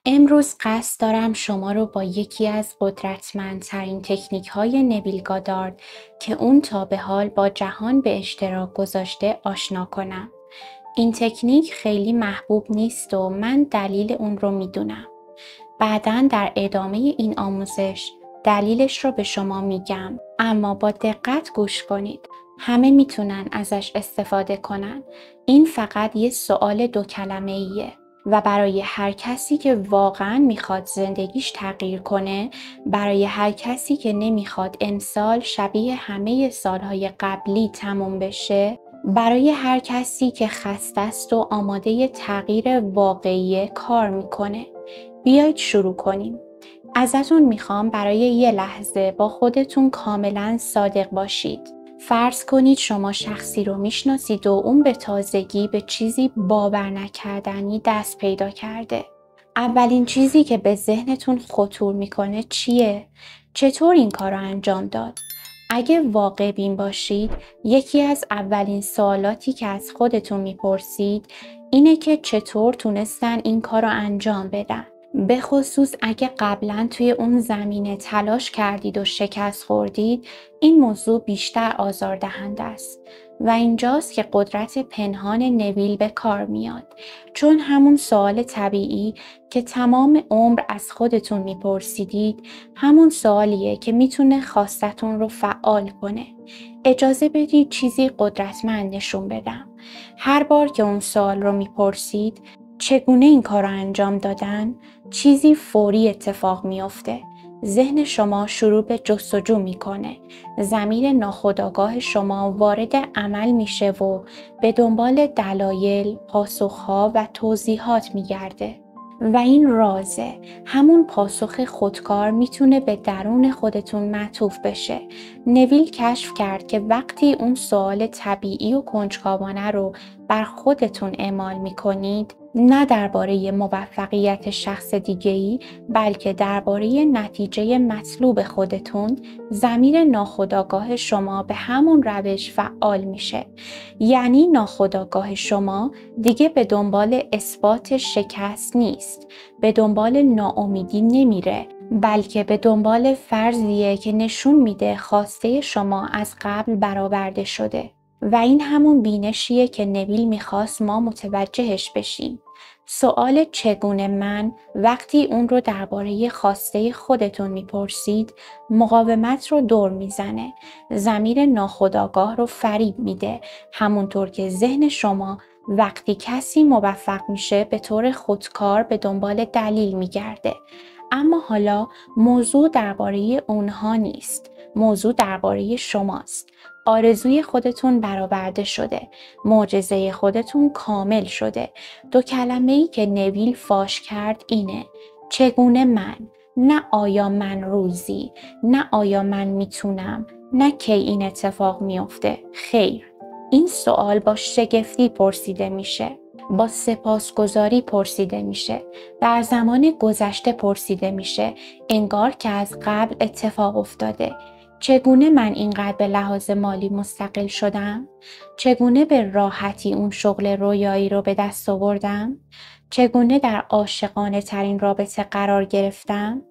امروز قصد دارم شما رو با یکی از قدرتمندترین تکنیک‌های نویل گادارد که اون تا به حال با جهان به اشتراک گذاشته آشنا کنم. این تکنیک خیلی محبوب نیست و من دلیل اون رو میدونم. بعداً در ادامه این آموزش دلیلش رو به شما میگم، اما با دقت گوش کنید. همه میتونن ازش استفاده کنن. این فقط یه سوال 2 کلمه‌ایه و برای هر کسی که واقعاً میخواد زندگیش تغییر کنه، برای هر کسی که نمیخواد امسال شبیه همه سالهای قبلی تموم بشه، برای هر کسی که خسته است و آماده تغییر واقعی کار میکنه. بیایید شروع کنیم. ازتون میخوام برای یه لحظه با خودتون کاملا صادق باشید. فرض کنید شما شخصی رو میشناسید و اون به تازگی به چیزی باور نکردنی دست پیدا کرده. اولین چیزی که به ذهنتون خطور میکنه چیه؟ چطور این کار رو انجام داد؟ اگه واقع بین باشید، یکی از اولین سوالاتی که از خودتون میپرسید اینه که چطور تونستن این کار رو انجام بدن. به خصوص اگه قبلا توی اون زمینه تلاش کردید و شکست خوردید، این موضوع بیشتر آزاردهنده است و اینجاست که قدرت پنهان نویل به کار میاد. چون همون سوال طبیعی که تمام عمر از خودتون میپرسیدید، همون سوالیه که میتونه خواستتون رو فعال کنه. اجازه بدید چیزی قدرتمند نشون بدم. هر بار که اون سوال رو میپرسید، چگونه این کار رو انجام دادن؟ چیزی فوری اتفاق میفته. ذهن شما شروع به جستجو میکنه. ضمیر ناخودآگاه شما وارد عمل میشه و به دنبال دلایل، پاسخها و توضیحات میگرده. و این رازه. همون پاسخ خودکار میتونه به درون خودتون معطوف بشه. نویل کشف کرد که وقتی اون سوال طبیعی و کنجکاوانه رو بر خودتون اعمال میکنید، نه درباره موفقیت شخص دیگه‌ای، بلکه درباره نتیجه مطلوب خودتون، ضمیر ناخودآگاه شما به همون روش فعال میشه. یعنی ناخودآگاه شما دیگه به دنبال اثبات شکست نیست، به دنبال ناامیدی نمیره، بلکه به دنبال فرضیه که نشون میده خواسته شما از قبل برآورده شده. و این همون بینشیه که نویل میخواست ما متوجهش بشیم. سوال چگونه من وقتی اون رو درباره خواسته خودتون میپرسید، مقاومت رو دور میزنه، ضمیر ناخودآگاه رو فریب میده، همونطور که ذهن شما وقتی کسی موفق میشه به طور خودکار به دنبال دلیل میگرده. اما حالا موضوع درباره اونها نیست، موضوع درباره شماست. آرزوی خودتون برآورده شده، معجزه خودتون کامل شده. 2 کلمه‌ای که نویل فاش کرد اینه: چگونه من، نه آیا من روزی، نه آیا من میتونم، نه کی این اتفاق میفته. خیر، این سوال با شگفتی پرسیده میشه، با سپاسگزاری پرسیده میشه، در زمان گذشته پرسیده میشه، انگار که از قبل اتفاق افتاده. چگونه من اینقدر به لحاظ مالی مستقل شدم؟ چگونه به راحتی اون شغل رویایی رو به دست آوردم؟ چگونه در عاشقانه ترین رابطه قرار گرفتم؟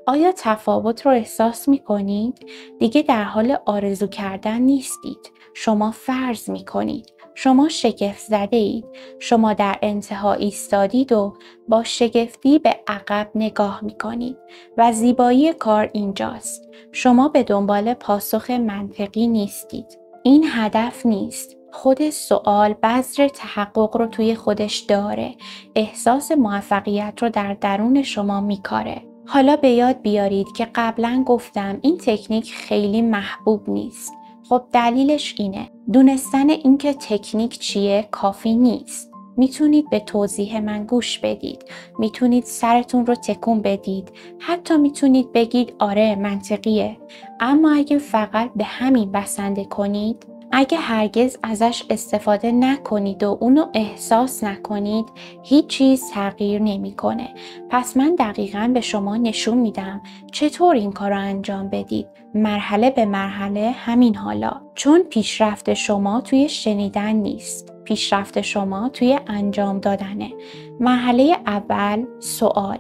آیا تفاوت رو احساس می کنید؟ دیگه در حال آرزو کردن نیستید. شما فرض می کنید. شما شگفت زده اید. شما در انتها ایستادید و با شگفتی به عقب نگاه می کنید. و زیبایی کار اینجاست. شما به دنبال پاسخ منطقی نیستید. این هدف نیست. خود سوال بذر تحقق رو توی خودش داره. احساس موفقیت رو در درون شما میکاره. حالا به یاد بیارید که قبلا گفتم این تکنیک خیلی محبوب نیست. خب دلیلش اینه. دونستن اینکه تکنیک چیه کافی نیست. میتونید به توضیح من گوش بدید. میتونید سرتون رو تکون بدید. حتی میتونید بگید آره منطقیه. اما اگه فقط به همین بسنده کنید، اگه هرگز ازش استفاده نکنید و اونو احساس نکنید، هیچ چیز تغییر نمیکنه. پس من دقیقاً به شما نشون میدم چطور این کار رو انجام بدید. مرحله به مرحله همین حالا. چون پیشرفت شما توی شنیدن نیست. پیشرفت شما توی انجام دادنه. مرحله اول، سوال.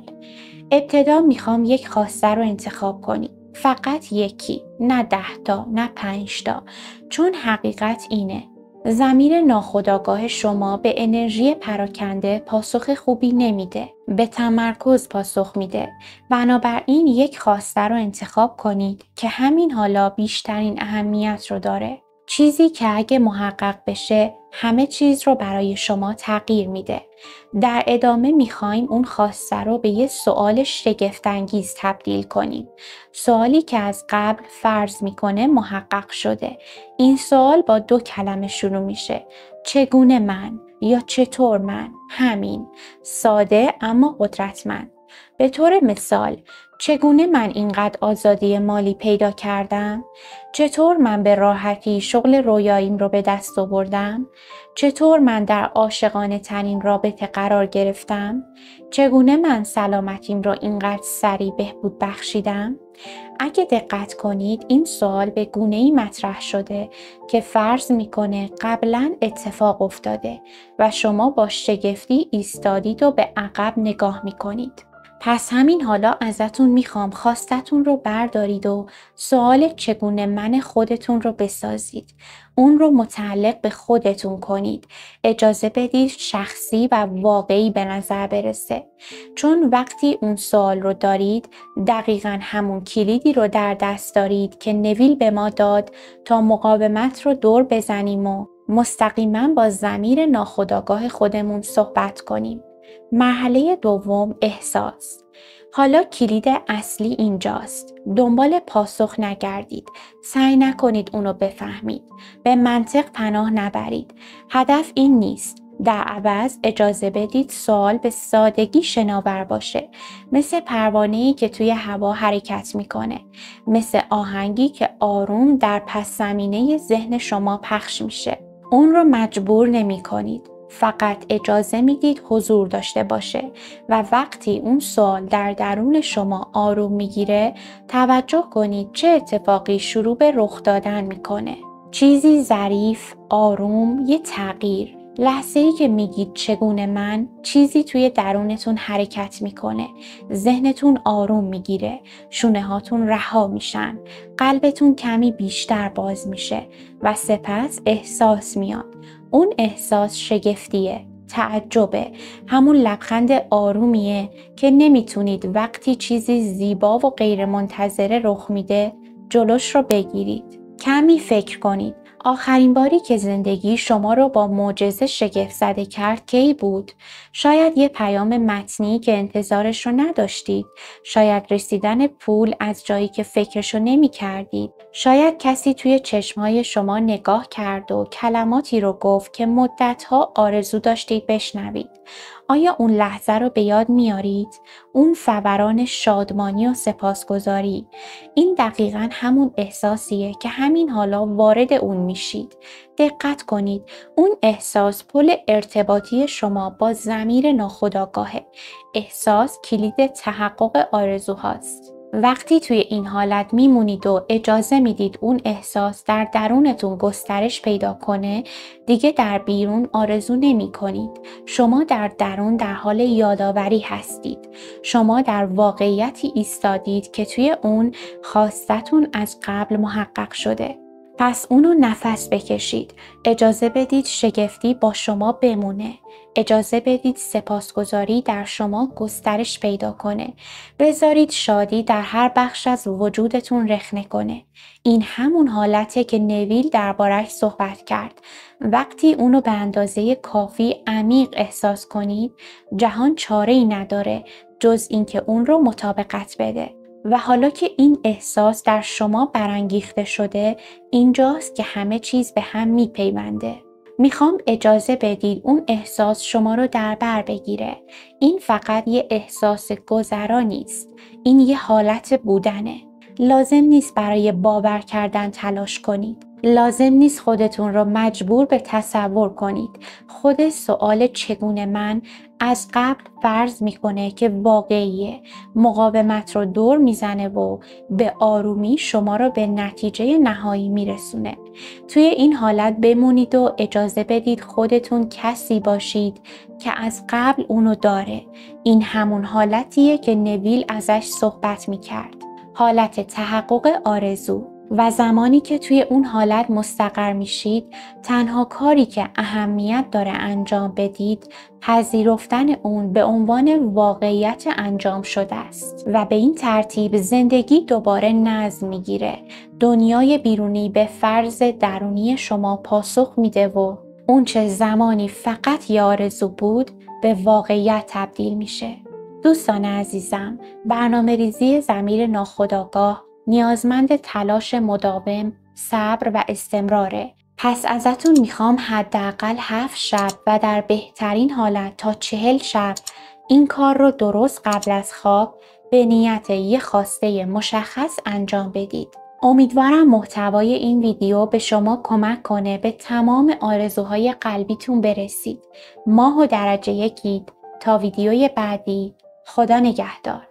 ابتدا میخوام یک خواسته رو انتخاب کنید. فقط یکی، نه 10 تا، نه 5 تا. چون حقیقت اینه. ضمیر ناخودآگاه شما به انرژی پراکنده پاسخ خوبی نمیده. به تمرکز پاسخ میده. بنابراین یک خواسته رو انتخاب کنید که همین حالا بیشترین اهمیت رو داره. چیزی که اگه محقق بشه همه چیز رو برای شما تغییر میده. در ادامه میخوایم اون خواسته رو به یه سوال شگفت‌انگیز تبدیل کنیم. سوالی که از قبل فرض میکنه محقق شده. این سوال با 2 کلمه شروع میشه. چگونه من یا چطور من؟ همین. ساده اما قدرتمند. به طور مثال، چگونه من اینقدر آزادی مالی پیدا کردم؟ چطور من به راحتی شغل رویاییم رو به دست آوردم؟ چطور من در عاشقانه ترین رابطه قرار گرفتم؟ چگونه من سلامتیم رو اینقدر سریع بهبود بخشیدم؟ اگه دقت کنید این سوال به گونه‌ای مطرح شده که فرض میکنه قبلاً اتفاق افتاده و شما با شگفتی ایستادید و به عقب نگاه میکنید. پس همین حالا ازتون میخوام خواستتون رو بردارید و سوال چگونه من خودتون رو بسازید. اون رو متعلق به خودتون کنید. اجازه بدید شخصی و واقعی به نظر برسه. چون وقتی اون سوال رو دارید دقیقاً همون کلیدی رو در دست دارید که نویل به ما داد تا مقاومت رو دور بزنیم و مستقیما با ضمیر ناخودآگاه خودمون صحبت کنیم. مرحله دوم، احساس. حالا کلید اصلی اینجاست. دنبال پاسخ نگردید. سعی نکنید اونو بفهمید. به منطق پناه نبرید. هدف این نیست. در عوض اجازه بدید سوال به سادگی شناور باشه. مثل پروانه‌ای که توی هوا حرکت میکنه. مثل آهنگی که آروم در پس زمینه ذهن شما پخش میشه. اون رو مجبور نمی کنید. فقط اجازه میدید حضور داشته باشه و وقتی اون سوال در درون شما آروم میگیره توجه کنید چه اتفاقی شروع به رخ دادن میکنه. چیزی ظریف، آروم، یه تغییر. لحظه‌ای که میگید چگونه من، چیزی توی درونتون حرکت میکنه. ذهنتون آروم میگیره. شونه هاتون رها میشن. قلبتون کمی بیشتر باز میشه و سپس احساس میاد. اون احساس شگفتیه، تعجبه، همون لبخند آرومیه که نمیتونید وقتی چیزی زیبا و غیر منتظره رخ میده جلوش رو بگیرید. کمی فکر کنید. آخرین باری که زندگی شما رو با معجزه شگفت زده کرد کی بود؟ شاید یه پیام متنی که انتظارش رو نداشتید. شاید رسیدن پول از جایی که فکرشو نمی کردید. شاید کسی توی چشمهای شما نگاه کرد و کلماتی رو گفت که مدتها آرزو داشتید بشنوید. آیا اون لحظه رو به یاد میارید؟ اون فوران شادمانی و سپاسگزاری. این دقیقاً همون احساسیه که همین حالا وارد اون میشید. دقت کنید. اون احساس پل ارتباطی شما با ضمیر ناخودآگاهه. احساس کلید تحقق آرزوهاست. وقتی توی این حالت میمونید و اجازه میدید اون احساس در درونتون گسترش پیدا کنه، دیگه در بیرون آرزو نمی کنید. شما در درون در حال یادآوری هستید. شما در واقعیتی ایستادید که توی اون خواستتون از قبل محقق شده. پس اونو نفس بکشید. اجازه بدید شگفتی با شما بمونه. اجازه بدید سپاسگزاری در شما گسترش پیدا کنه. بذارید شادی در هر بخش از وجودتون رخنه کنه. این همون حالته که نویل درباره‌اش صحبت کرد. وقتی اونو به اندازه کافی عمیق احساس کنید، جهان چاره‌ای نداره جز اینکه اون رو مطابقت بده. و حالا که این احساس در شما برانگیخته شده، اینجاست که همه چیز به هم میپیونده. میخوام اجازه بدید اون احساس شما رو در بر بگیره. این فقط یه احساس گذرا نیست. این یه حالت بودنه. لازم نیست برای باور کردن تلاش کنید. لازم نیست خودتون رو مجبور به تصور کنید. خود سوال چگونه من از قبل فرض میکنه که واقعیه، مقاومت رو دور میزنه و به آرومی شما رو به نتیجه نهایی میرسونه. توی این حالت بمونید و اجازه بدید خودتون کسی باشید که از قبل اونو داره. این همون حالتیه که نویل ازش صحبت میکرد. حالت تحقق آرزو. و زمانی که توی اون حالت مستقر میشید، تنها کاری که اهمیت داره انجام بدید، پذیرفتن اون به عنوان واقعیت انجام شده است و به این ترتیب زندگی دوباره نظم میگیره. دنیای بیرونی به فرض درونی شما پاسخ میده و اون چه زمانی فقط یه آرزو بود به واقعیت تبدیل میشه. دوستان عزیزم، برنامه‌ریزی ضمیر ناخودآگاه نیازمند تلاش مداوم، صبر و استمراره. پس ازتون میخوام حداقل 7 شب و در بهترین حالت تا 40 شب این کار رو درست قبل از خواب به نیت یه خواسته مشخص انجام بدید. امیدوارم محتوای این ویدیو به شما کمک کنه به تمام آرزوهای قلبیتون برسید. ماه و درجه یکید. تا ویدیوی بعدی، خدا نگهدار.